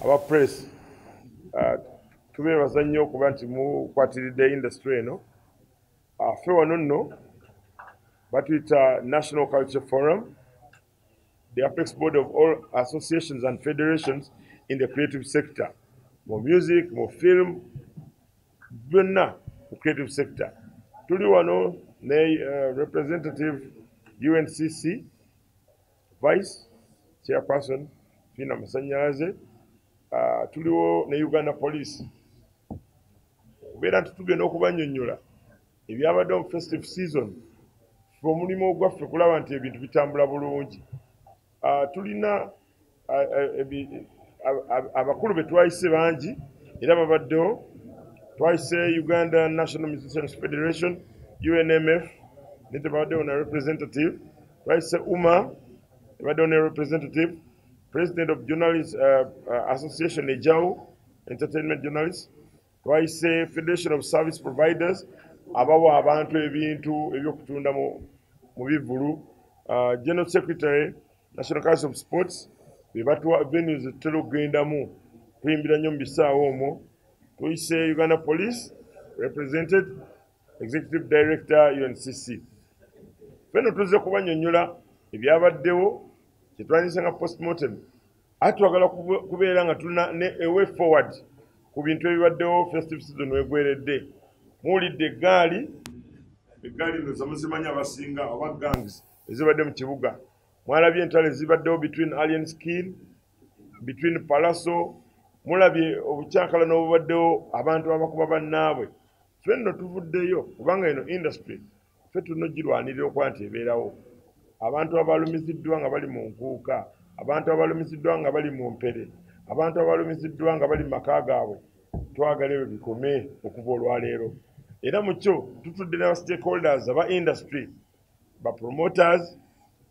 aba press tubeebaza nnyo okuba nti mukwatiridde industry eno. Ffe wano nno batuyita National Culture Forum, the apex board of all associations and federations in the creative sector, mu music, mu film, byonna mu creative sector. Tuli wano ne representative UNCC vice chairperson Fina Masanyalaze, tuliwo ne Uganda Police. Kubeera nti tugenda okubannyonnyola ebyabadde mu festive season, omulimu gwaffe kulaba nti ebintu bitambula bulungi. Tulina abakulu be twayise bangi era babaddewo. Twayise Uganda National Musicians Federation, UNMF, ne tebabaddewo na representative. Twayise UMA, tebaddewo ne representative. President of Journalists Association EJAU, Entertainment Journalists. Twayise Federation of Service Providers, abawa abantu ebintu ebyokutunda mu bivulu. General Secretary, National Council of Sports, bebatwa venues tutera okugendamu tuyimbira nnyo mu bisaawo omwo. Tuyise Uganda Police, represented Executive Director UNCC. Feno tuzze kubannyonnyola ebyabaddewo kyetwandiyise nga postmortem. Ate twagala kubeera nga tulina ne a way forward ku bintu ebibaddewo festive season wegweredde. Muwulidde eggaali nno zamuzimanyi abasinga oba gangs ezibadde mu kibuga. Mwalabye entalo ezibaddewo between Alien Skin, between Palaso, mulabye obukyakala n'obubaddewo abantu abakuba bannaabwe. Ffe nno tuvuddeyo kubanga eno industry ffe tunogirwanirira okuba nti ebeerawo. Abantu abalumiziddwa nga bali mu nkuuka, abantu abalumiziddwa nga bali mu mpere, abantu abalumiziddwa nga bali mu maka gaabwe, twagala ebyo bikome okuva olwaleero. Era mu kyo tutudde n'aba stakeholders aba industry, ba promoters,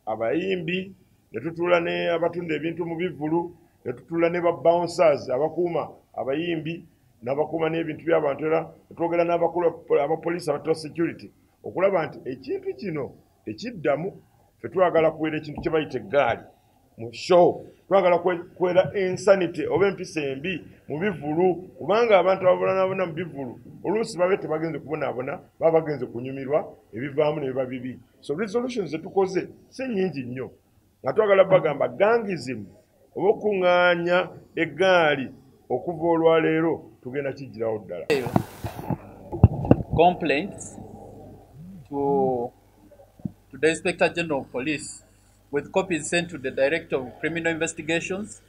abayimbi, ne tutuula ne abatunda ebintu mu bivulu, ne tutuula ne ba bouncers abakuuma abayimbi n'abakuuma n'ebintu by'abantu, era netwogera n'abakulu abapoliisi abatula security okulaba nti ekintu kino ekiddamu. Ffe twagala kuwera ekintu kye bayita eggaali mu show, twagala kuwera insanity oba empisa embi mu bivulu, kubanga abantu ababonaabona mu bivulu oluusi babe tebagenze kubonaabona, baba bagenze kunyumirwa, ebivaamu ne biba bibi. So resolutions zetukoze si nnyingi nnyo, nga twagala bagamba gangism oba okuŋŋaanya eggaali okuva olwaleero tugenda kijjirawo ddala. Complaints to the Inspector General of Police, with copies sent to the Director of Criminal Investigations,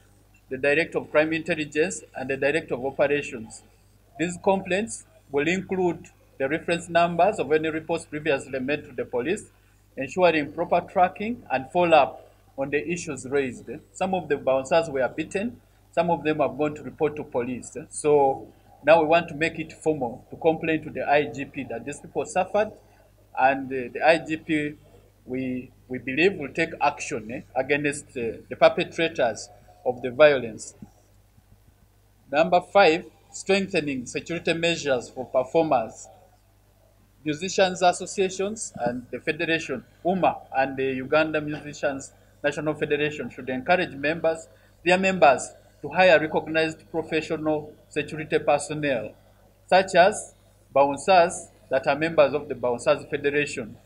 the Director of Crime Intelligence, and the Director of Operations. These complaints will include the reference numbers of any reports previously made to the police, ensuring proper tracking and follow-up on the issues raised. Some of the bouncers were beaten, some of them have gone to report to police. So now we want to make it formal to complain to the IGP that these people suffered, and the IGP, we believe, will take action against the perpetrators of the violence. Number 5, strengthening security measures for performers. Musicians associations and the federation, UMA, and the Uganda Musicians National Federation should encourage their members to hire recognized professional security personnel, such as bouncers that are members of the Bouncers Federation.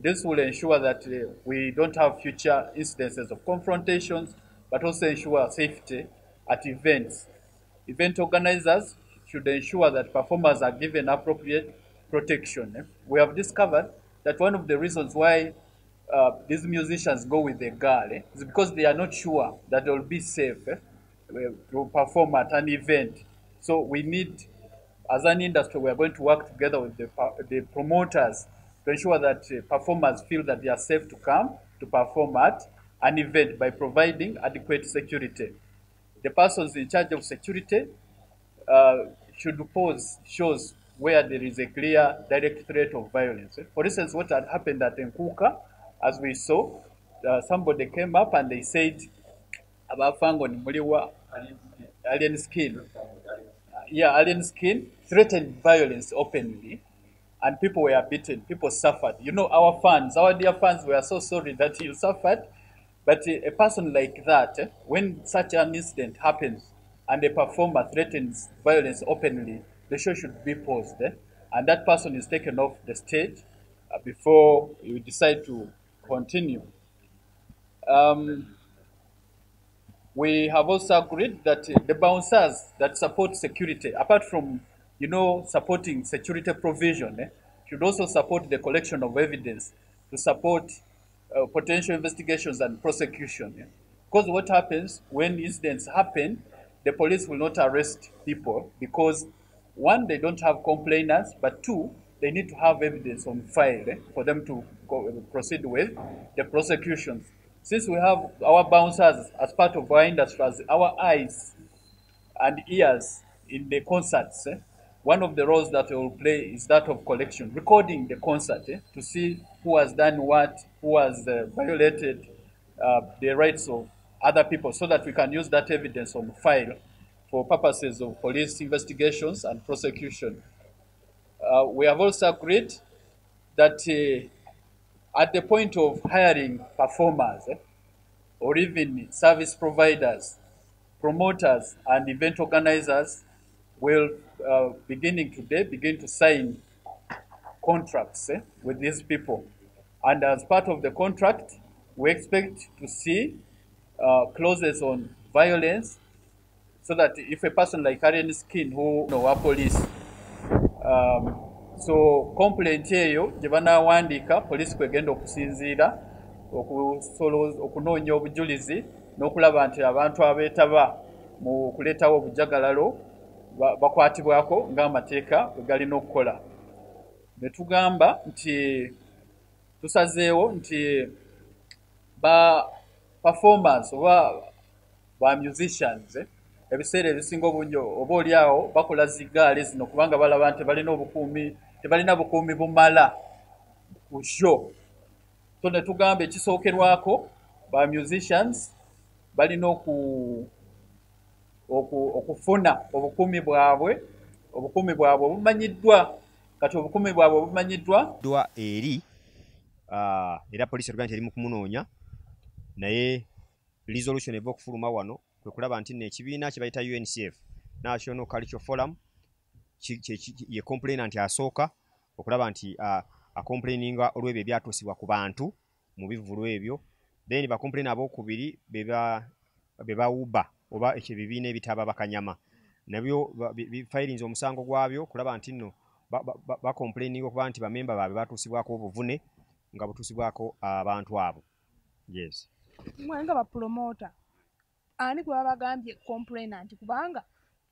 This will ensure that we don't have future incidences of confrontations, but also ensure safety at events. Event organizers should ensure that performers are given appropriate protection. We have discovered that one of the reasons why these musicians go with the girl is because they are not sure that they will be safe to perform at an event. So we need, as an industry, we are going to work together with the promoters to ensure that performers feel that they are safe to come to perform at an event by providing adequate security. The persons in charge of security should pose shows where there is a clear direct threat of violence. For instance, what had happened at Nkuka, as we saw, somebody came up and they said, Abafango ni muliwa Alien Skin. Yeah, Alien Skin threatened violence openly, and people were beaten, people suffered. You know, our fans, our dear fans, were so sorry that you suffered. But a person like that, when such an incident happens, and a performer threatens violence openly, the show should be paused, and that person is taken off the stage before you decide to continue. We have also agreed that the bouncers that support security, apart from, supporting security provision, should also support the collection of evidence to support potential investigations and prosecution. Because what happens when incidents happen, the police will not arrest people because, one, they don't have complainants, but two, they need to have evidence on file for them to proceed with the prosecutions. Since we have our bouncers as part of our industry, as our eyes and ears in the concerts, one of the roles that we will play is that of collection, recording the concert to see who has done what, who has violated the rights of other people, so that we can use that evidence on file for purposes of police investigations and prosecution. We have also agreed that at the point of hiring performers or even service providers, promoters and event organizers will, beginning today, begin to sign contracts with these people. And as part of the contract, we expect to see clauses on violence, so that if a person like Karen Skin, who our police, so complaint eyo gye banawandiika poliisi kwegenda okusinziira okunoonya obujulizi n'okulaba nti abantu abeetaba mu kuleetawo obujagalalo bakwatibwako ng'amateeka bwe galina okukola. Ne tugamba nti tusazeewo nti ba performers oba ba musicians ebiseera ebisinga obungi oba oliawo bakola zigaali zino kubanga balaba nti tebalina bukuumi bumala ku show. So ne tugamba ekisookerwako ba musicians balina okufuna obukuumi bwabwe obumanyiddwa. Kati obukuumi bwabwe obumanyiddwa eri era poliisi erugamba nti eri mu kumunoonya, naye resolution eva okufuluma wano kwe kulaba nti ekibiina kye bayita UNCF, National Cultural Forum, ye complainant asooka okulaba nti acomplaininga olw'ebyo ebyatuusibwa ku bantu mu bivulu ebyo, then bacomplain abookubiri be bawuba oba ekyo ebibiina ebitaba bakanyama nabyo bifirinze omusango gwabyo kulaba nti nno bacomplaininga okuba nti bamemba baabwe batuusibwako obuvune nga butuusibwako abantu abo. Yes. Mwenga ba promoter ani gwe babagambye complainant kubanga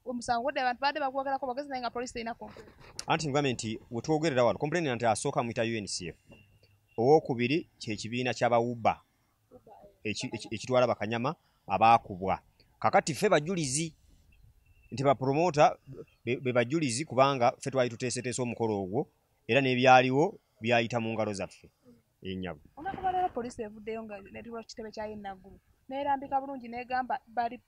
omusango gwe abantu badde bagwogerako bagezi naye nga police erina complaint. Anti ngambye nti wetwogerera wano complainant asooka muyita UNCF, owookubiri kyekibiina ky'abawuba ekitwala bakanyama abaakubwa. Kakati ffe bajulizi nti bapromota be bajulizi kubanga ffe twali tuteeseteese omukolo ogwo era n'ebyaliwo byayita mu ngalo zaffe enyago. Onakubalera police evuddeyo nga netulwa kitebe kya Yennaggulu neerambika bulungi negamba bali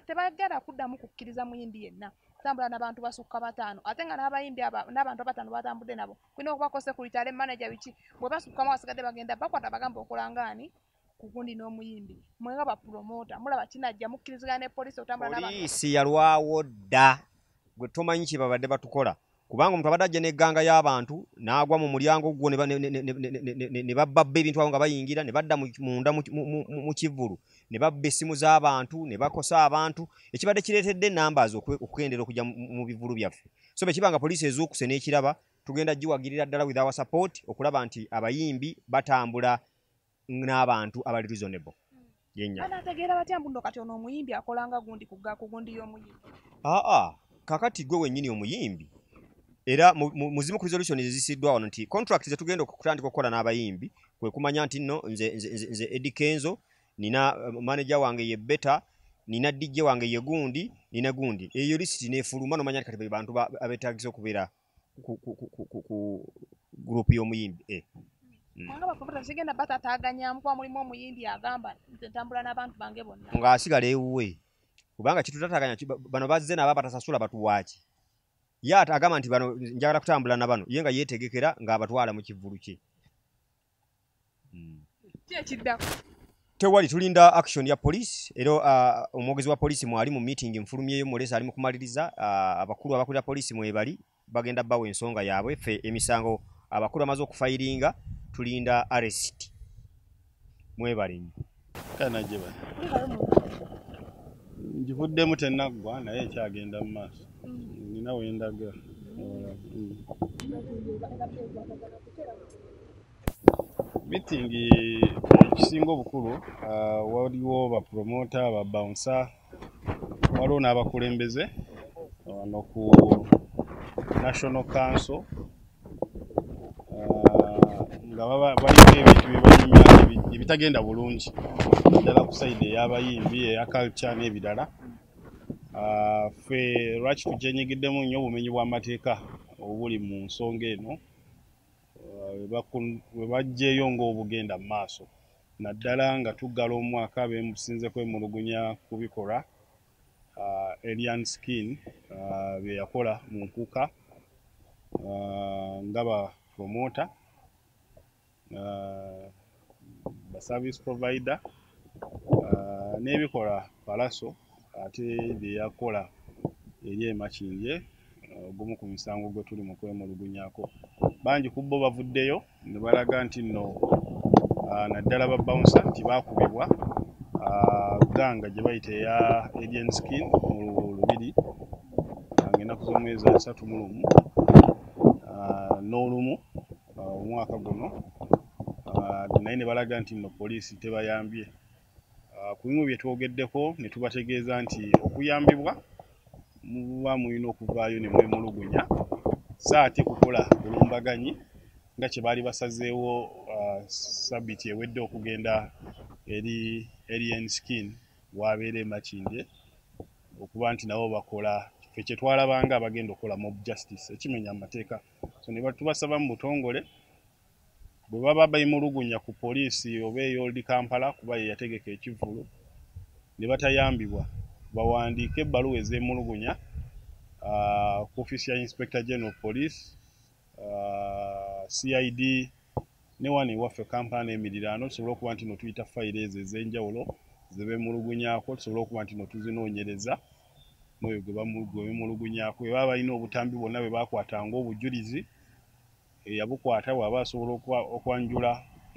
tebagera kuddamu kukkiriza muyimbi yenna kutambula n'abantu basukka 5 ate nga n'abayimbi n'abantu 5 batambudde nabo kulina okuba security manager biki bwe basukkamu basigadde bagenda bakwata bagamba okulangaani kugundi n'omuyimbi. Mwenga ba promoter mulaba kinajja mukkirizigana ne police otambula n'abantu. Poliisi yalwawo dda gwe tomanyi kye babadde batukola kubanga omuntu abadde ajja n'egganga y'abantu n'agwa mu mulyango gwo ne babba ebintu awo nga bayingira ne badda munda mu kivulu ne babba essimu z'abantu ne bakosa abantu ekibadde kireetedde numbers okukendera okujja mu bivulu byaffe. So bwe kibanga poliisi ezuukuse n'ekiraba tugenda giwagirira ddala with our support okulaba nti abayimbi batambula n'abantu abali reasonable. Anategeera batya mbundo kati ono omuyimbi akolanga gundi kugundi y'omuyimbi. Kakati gwe wennyini omuyimbi era muzimu ku resolution ezisiddwa wano nti contract zetugenda okutandika okukola n'abayimbi kwe kumanya nti nno nze Eddie Kenzo nina manager wange ye Beta nina DJ wange ye Gundi nina Gundi eyo list nefuluma nomanya kati be bantu abetagisa okubeera ku group y'omuyimbi Mwanga bafuta sigenda batataganya kwa mulimu omuyimbi agamba ntambula n'abantu bange bonna nga asigala ewuwe kubanga kitutataganya bano bazze n'aba batasasula batuwaaki ye agamba nti bano njagala kutambula na bano ye nga yeetegekera ng'abatwala mu kivulu kye. Kyekiddako tewali tulinda action ya police era omwogezi wa police mwali mu meeting mfulumyeyo mulesa ali mu kumaliriza abakulu abakulira police mwebali bagenda bawo ensonga yaabwe fe emisango abakulu amaze okufairinga tulinda arrest mwebali kana jeba njivuddemu tennaggwa naye ekyagenda mu maaso nina wendaga meeting ekisinga obukulu waliwo bapromota babouncer waliwo n'abakulembeze wano ku National Council nga baliko ebintu byebanyumya ebitagenda bulungi ddala ku saidi ey'abayimbi eya culture n'ebirala ffe lwaki tujenyigiddemu nnyo obumenyi bw'amateeka obuli mu nsonga eno we bajjeeyo ng'obugenda mu maaso naddala nga tuggala omwaka bemusinze kwemulugunya ku bikolwa Alien Skin bye yakola mu nkuka nga ba promoter ba service provider n'ebikola Palaso ate bye yakola eri emakindye gumu ku misango gwe tuli mu kwemulugunyako bangi ku bo bavuddeyo ne balaga nti nno naddala ba bouncer nti baakubibwa ganga gye bayita eya Alien Skin mu lubiri ng'ennaku z'omwezi 31 n'olumu omwaka guno naye ne balaga nti nno poliisi tebayambye ku bimu bye twogeddeko ne tubategeeza nti okuyambibwa muba mulina okuvaayo ne mwemulugunya so ate kukola bulumbaganyi nga kye baali basazeewo sabiti ewedde okugenda eri Alien Skin wabeera emakindye okuba nti nabo bakola ffe kye twalabanga abagenda okukola mob justice ekimenya amateeka so ne tubasaba mu butongole bwe baba bayimulugunya ku poliisi oba ey'Old Kampala kuba ye yategeka ekivvulu ne batayambibwa bawandiike ebbaluwa ez'emulugunya ku office ya Inspector General of Police CID ne wano ewaffe Kampala n'emiriraano tusobole okuba nti no tuyita fayiro ezo ez'enjawulo ze beemulugunyaako tusobole okuba nti no tuzinoonyereza n'oyo gwe beemulugunyaako bwe baba balina obutambi bwonna bwe baakwatanga obujulizi eyabukwata bw'aba asobola okwanjula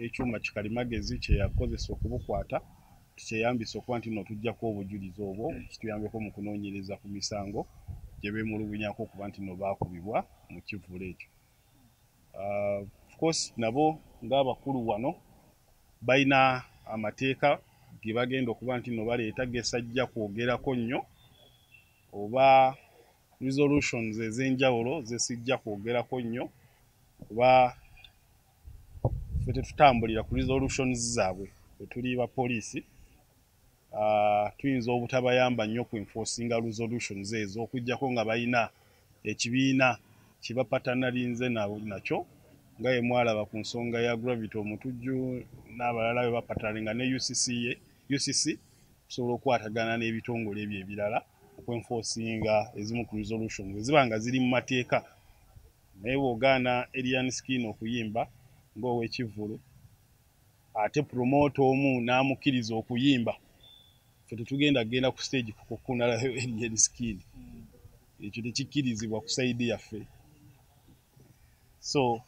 ekyuma kikalimagezi kye yakozesa okubukwata tukyeyambisa okuba nti no tuggyako obujulizi obwo kituyambeko mu kunoonyereza ku misango gye beemulugunyako okuba nti no baakubibwa mu kivvulu ekyo. Of course nabo ng'abakulu wano balina amateeka ge bagenda okuba nti no baleeta gesajja kwogerako nnyo oba resolutions ez'enjawulo zesijja kwogerako nnyo kuba ffe tetutambulira ku resolutions zaabwe bwe tuli ba poliisi tuyinza obutabayamba nnyo ku enforcinga resolutions ezo okuggyako nga balina ekibiina kye bapatanalinze nakyo nga ye mwalaba ku nsonga ya Gravity Omutujju n'abalala be bapatalinga ne UCC kusobola okukwatagana n'ebitongole ebyo ebirala okwenforcinga ezimu ku resolutions eziba nga ziri mu mateeka naye bw'ogaana Alien Skin okuyimba ng'ow'ekivvulu ate promoter omu n'amukkiriza okuyimba ffe tetugenda ku stage kukunalayo Alien Skin ekyo tekikkirizibwa ku saidi yaffe so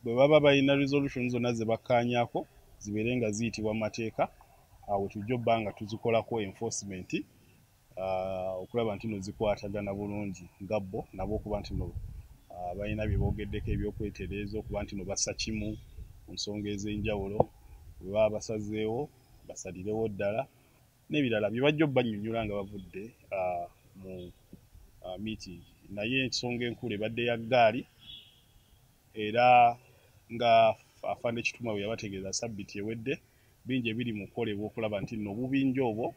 bwe baba balina resolution zonna ze bakkaanyaako zibeere nga ziyitibwa mu mateeka awo tujja obba nga tuzikolako enforcement okulaba nti no zikwatagana bulungi nga bo nabo okuba nti no balina bye boogeddeko ebyokwetereeza okuba nti no bassa kimu ku nsonga ez'enjawulo bwe baba basazeewo basalirewo ddala n'ebirala bye bajja obbanyonnyola nga bavudde mu meeting naye ensonga enkulu ebadde ya ggaali era nga afande Kituma bwe yabategeeza sabbiti ewedde bingi ebiri mu kukolebwa okulaba nti no obubinja obwo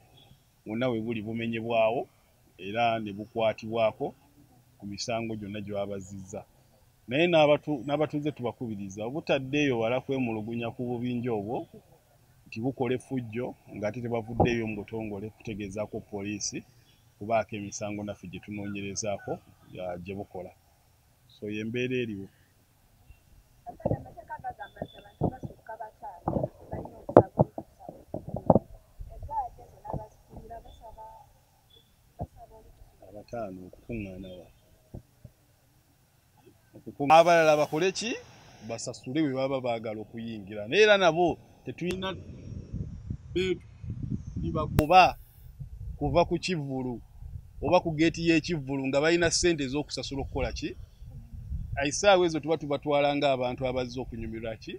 bwonna we buli bumenyebwawo era ne bukwatibwako ku misango gyonna gye babazizza naye n'abatuuze tubakubiriza obutaddeeyo wala kwemulugunya ku bubinja obwo nti bukola effujjo ng'ate tebavuddeeyo mu butongole kutegeezaako poliisi kubaako emisango naffe gye tunoonyerezaako gye bukola so y'embeera eriwo gaana okukuŋŋaana wa abalala bakole ki basasule bwe baba baagala okuyingira naye era nabo tetulina oba kuva ku kivvulu oba ku geeti y'ekivvulu nga balina ssente ez'okusasula okukola ki aisaawa ezo tuba tubatwala ng'abantu abazze okunyumirwa ki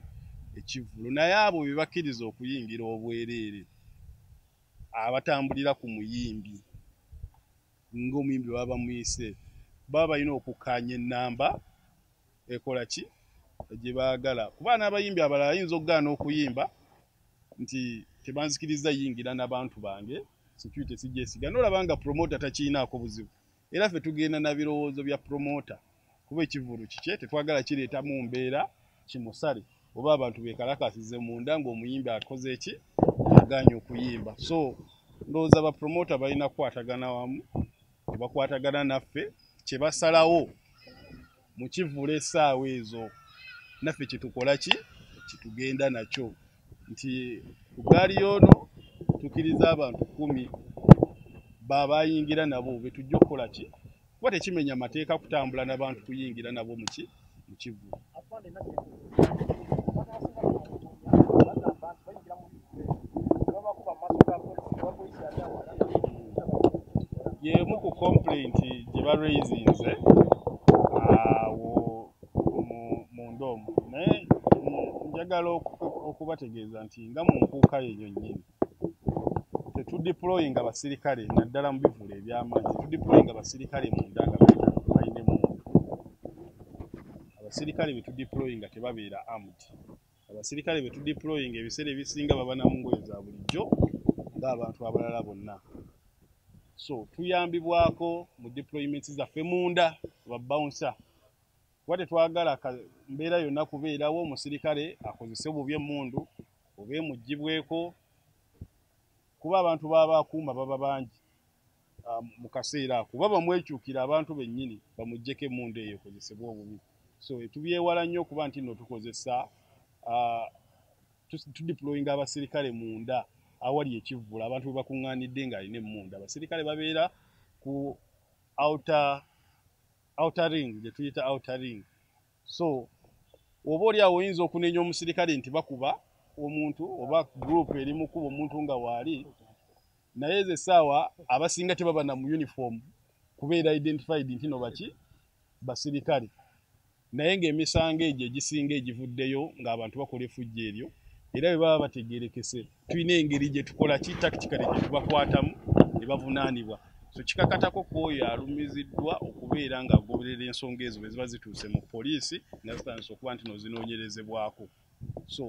ekivvulu naye abo bye bakkiriza okuyingira obwereere abatambulira ku muyimbi ng'omuyimbi baba bamuyise baba balina okukkaanya ennamba ekola ki gye baagala kuba n'abayimbi abalala ayinza okugaana okuyimba nti tebanzikiriza yingira n'abantu bange security sigyesiga n'olaba nga promota takiinaako buzibu era ffe tugenda na birowoozo bya promota kuba ekivvulu kikye tetwagala kireeta mu mbeera kimusale oba abantu beekalakasize munda ng'omuyimbi akoze eki agaanye okuyimba so ndowooza bapromota balina kukwatagana wamu ne bakwatagana naffe kye basalawo mu kivvulu essaawa ezo naffe kyetukola ki kitugenda nakyo nti ku gaali y'ono tukkiriza abantu 10 babayingira nabo be tujja okukola ki kuba tekimenya mateeka kutambula n'abantu kuyingira nabo mu kivvulu yemu ku complaint gye baraisinze awo mu ndoomu naye njagala okubategeeza nti nga mu nkuuka yeyo nnyini tetudeployinga basirikale naddala mu bivula eby'amaanyi tetudeployinga basirikale munda nga balina emuntu abasirikale be tudeployinga tebabeera armed abasirikale be tudeployinga ebiseera ebisinga baba na mungoye za bulijjo ng'abantu abalala bonna so tuyambibwako mu deployments zaffe munda babbouncer kuba tetwagala mbeera yonna kubeerawo omusirikale akozese bubi emmundu oba emugibweko kuba abantu baba akuuma baba bangi mu kaseera ako kuba bamwekyukira abantu bennyini bamuggyeko emmundu eyo ekozesebwa obubi so tubyewala nnyo okuba nti nno tukozesa tudeployinga abasirikale munda awali ekivvulu abantu bwe bakuŋŋaanidde ng'alina emmunda abasirikale babeera ku outer ring gye tuyita outer ring so oba oli awo oyinza okunenya omusirikale nti bakuba omuntu oba group eri mukuba omuntu nga waali naye ezo essaawa abasinga tebaba na mu uniform kubeera identified nti no baki basirikale naye ng'emisango egyo egisinga egivuddeyo ng'abantu bakola effujjo eryo era bwe baba bategeerekese tulina engeri gye tukola ki tactically gye tubakwatamu ne bavunaanibwa so kikakatako kwoyo alumiziddwa okubeera ng'agoberera ensonga ezo bwe ziba zituuse mu poliisi nasitandisa okuba nti nozinoonyerezebwako so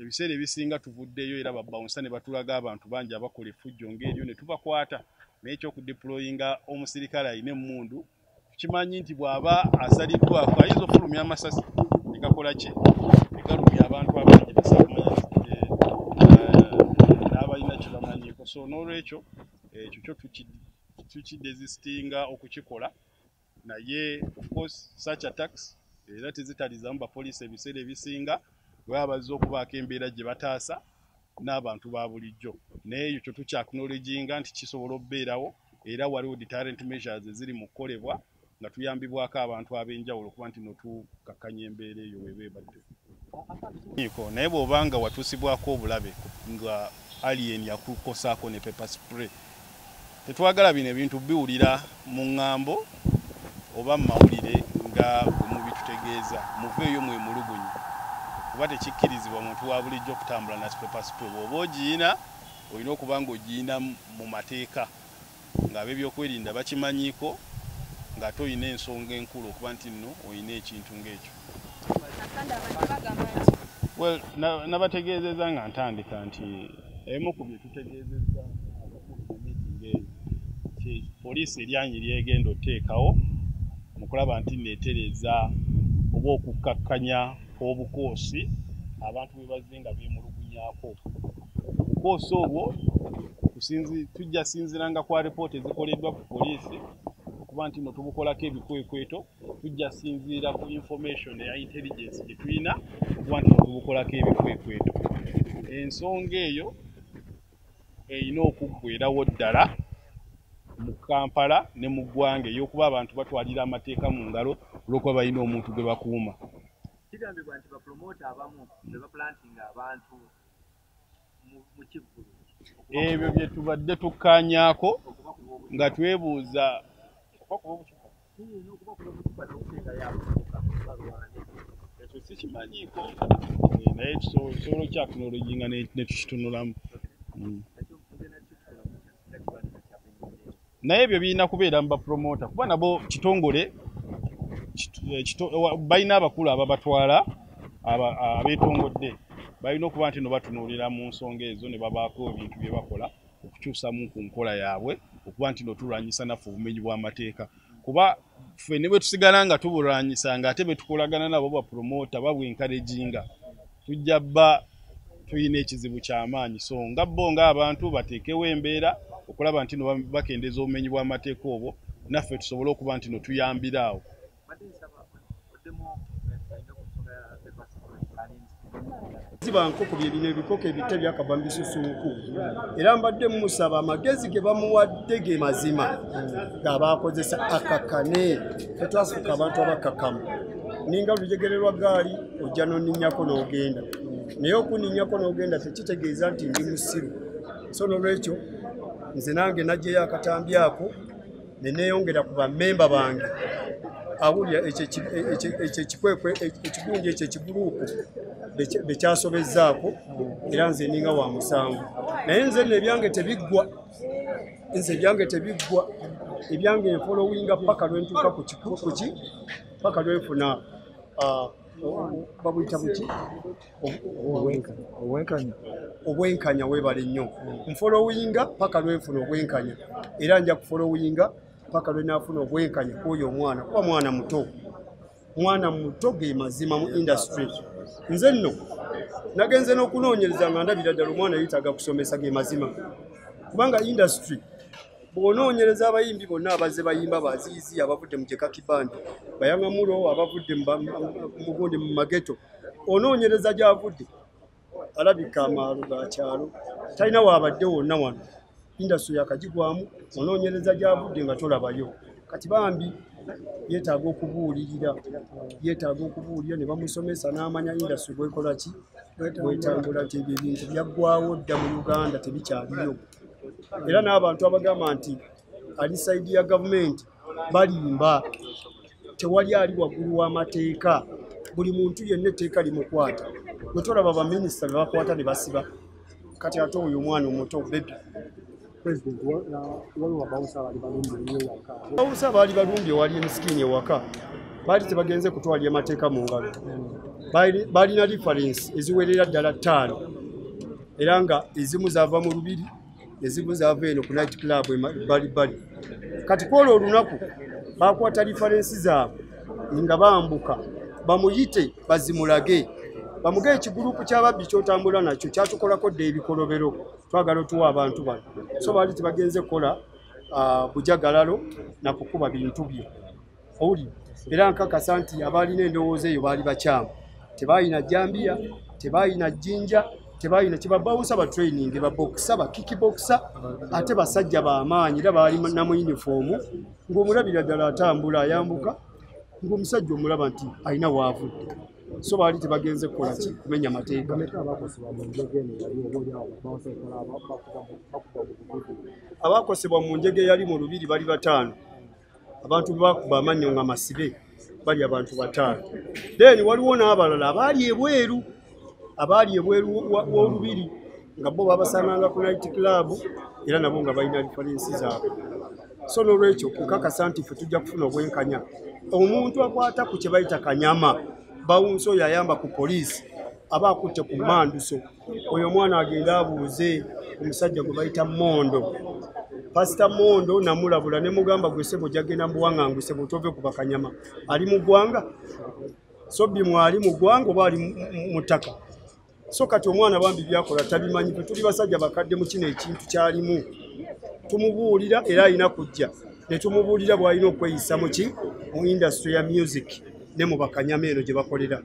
ebiseera ebisinga tuvuddeyo era babbawunsa ne batulaga abantu bangi abakola effujjo ng'eryo ne tubakwata naye ekyokudeployinga omusirikale alina emmundu tukimanyi nti bw'aba asaliddwako ayinza okufulumya amasasi negakola ki egalumya abantu abangi basakumanya n'abalina kyebamanyiiko so n'olwekyo ekyo kyo tukidesistinga okukikola naye of course such attacks era tezitalizamu bapoliisi ebiseera ebisinga bwe bazze okubaako embeera gye bataasa n'abantu ba bulijjo naye ekyo tukyakunoleginga nti kisobola okubeerawo era waliwo deterrent measures eziri mu kukolebwa nga tuyambibwako abantu ab'enjawulo okuba nti notukakkanya embeera eyo weeba ebadde naye bw'obanga watuusibwako obulabe nga alien yakukosaako ne paper spray tetwagala bino ebintu biwulira mu ŋŋambo oba mu mawulire nga bwe mubitutegeeza muveeyo mwemulugunyi kuba tekikkirizibwa muntu wa bulijjo okutambula na paper spray bw'oba ogiyina olina okuba ng'ogiyina mu mateeka ng'ab'ebyokwerinda bakimanyiiko ng'ate olina ensonga enkulu okuba nti nno olina ekintu ng'ekyo well nabategeezezza nga ntandika nti emu ku bye tutegeezezza poliisi eryanyi lyegenda oteekawo mu kulaba nti neetereza oba okukkakkanya obukoosi abantu bwe bazze nga beemulugunyaako obukoosi obwo tujja sinziranga kwa ripoota ezikoleddwa ku poliisi okuba nti no tubukolako ebikwekweto tujja sinziira ku information eya intelligence gye tulina okuba nti no tubukolako ebikwekweto ensonga eyo erina okuggweerawo ddala mu Kampala ne mu ggwanga ey'okuba abantu batwalira amateeka mu ngalo olw'okuba balina omuntu gwe bakuuma. Kigambibwa nti bapromota abamu be baplantinga abantu mu Kivvulu. Ebyo bye tubadde tukkaanyaako nga twebuuza ekyo sikimanyiiko naye tusobola okyakunologi nga ne tukitunulamu. Naye ebyo birina kubeera mu bapromota kuba nabo kitongole balina abakulu ababatwala abeetongodde balina okuba nti no batunuulira mu nsonga ezo ne babaako ebintu bye bakola okukyusamu ku nkola yaabwe okuba nti no tulwanyisa naffe obumenyi bw'amateeka kuba ffe ne bwe tusigala nga tubulwanyisa nga ate be tukolagana nabo bapromota babwenkaleginga tujja bba tulina ekizibu ky'amaanyi so nga bo ng'abantu bateekewo embeera okulaba nti no bakendeeza obumenyi bw'amateeka obwo naffe tusobole okuba nti no tuyambiraawo. Zibankoko byebino ebikoko ebite byakava mu bisusunku era mbadde musaba amagezi ge bamuwadde ge mazima g'abaakozesa akakane tetwasuka abantu abakakamu ninga lujegererwa gaali ojja noninnyako n'ogenda naye okuninnyako n'ogenda tekitegeeza nti ndi musiru so n'olwekyo nze nange najjeyo akatambi ako ne neeyongera ku bammemba bange awulira ekyo ekikwekwe ekigunji ekyo ekiguruupu bekyasobezzaako era nze ninga wa musanvu naye nze nno ebyange tebiggwa ebyange enfolowinga paka lwentuuka kuki paka lwenfuna babuyita buki obwenkanya weebale nnyo nfolowinga paka lwenfuna obwenkanya era nja kufolowinga paka lwenaafuna obwenkanya kwoyo omwana kuba mwana muto ge mazima mu industry. Nze nno nagenze n'okunoonyereza nga ndabira ddala omwana yitaaga kusomesa ge mazima kubanga industry bw'onoonyereza abayimbi bonna abazze bayimba baziizi abavudde mu Jekaki Band Bayangamulo abavudde mu gundi mu Mageto onoonyereza gy'avudde alabika amaalo ga kyalo talina waabadde wonna wano industry yakagigwamu onoonyereza gy'avudde nga tolabayo kati bambi yeetaaga okubuulirira ne bamusomesa n'amanya industry bwekola ki bwetambula nti ebyo ebintu byaggwawo dda mu Uganda tebikyaliyo era n'abantu abagamba nti ali saidi ya gavumenti balimba tewali ali waggulu w'amateeka buli muntu yenna etteeka limukwata bwe tolaba baminisita be bakwata ne basiba kati ate oyo omwana omuto bebi abawusa baali balumbye wali emisikini ewaka baali tebagenze kutwalya amateeka mu ngalo baalina reference eziwerera ddala 5 era nga ezimu zaava mu Lubiri ezimu zaava eno ku night club bali kati kwolwo olunaku bakwata reference zaabwe nga bambuka bamuyite bazimulage bamuge ekigurupu ky'ababbi kyotambula nakyo kyatukolako dde ebikolobero twagala otuwa abantu bano so baali tebagenze kukola bujagalalo na kukuba bintu bye owuli era nkakasa nti abaalina endowooza eyo baali bakyamu tebaayina jambiya tebaayina jjinja tebaayina kibabawusa ba training babokisa ba kickboxer ate basajja b'amaanyi era baali na mu uniform ng'omulabira ddala atambula ayambuka ng'omusajja omulaba nti alina waavudde so baali tebagenze kukola ki kumenya mateeka abaakosebwa mu njege yali mu Lubiri bali 5 abantu bakuba amannyo nga masibe bali abantu 5 then waliwo n'abalala abaali ebweru w'Olubiri nga bo babasanganga ku night club era nabo nga balina referensi zaabwe so n'olwekyo nkakasa nti ffe tujja kufuna obwenkanya omuntu akwata ku kye bayita kanyama bawunso yayamba ku poliisi aba akutte ku manduso oyo omwana agenda abuuze omusajja gwe bayita Mondo Pastor Mondo namulabula ne mugamba gwe sebo jagenda mbuwanganguse butove ku bakanyama ali mu ggwanga so bimwali mu ggwanga oba ali mu ttaka so kati omwana bambi byakola tabimanyi tuli basajja bakadde mu kino ekintu kyalimu tumubuulira era alina kujja ne tumubuulira bw'alina okweyisa mu industry ya music ne mu bakanyama eno gye bakolera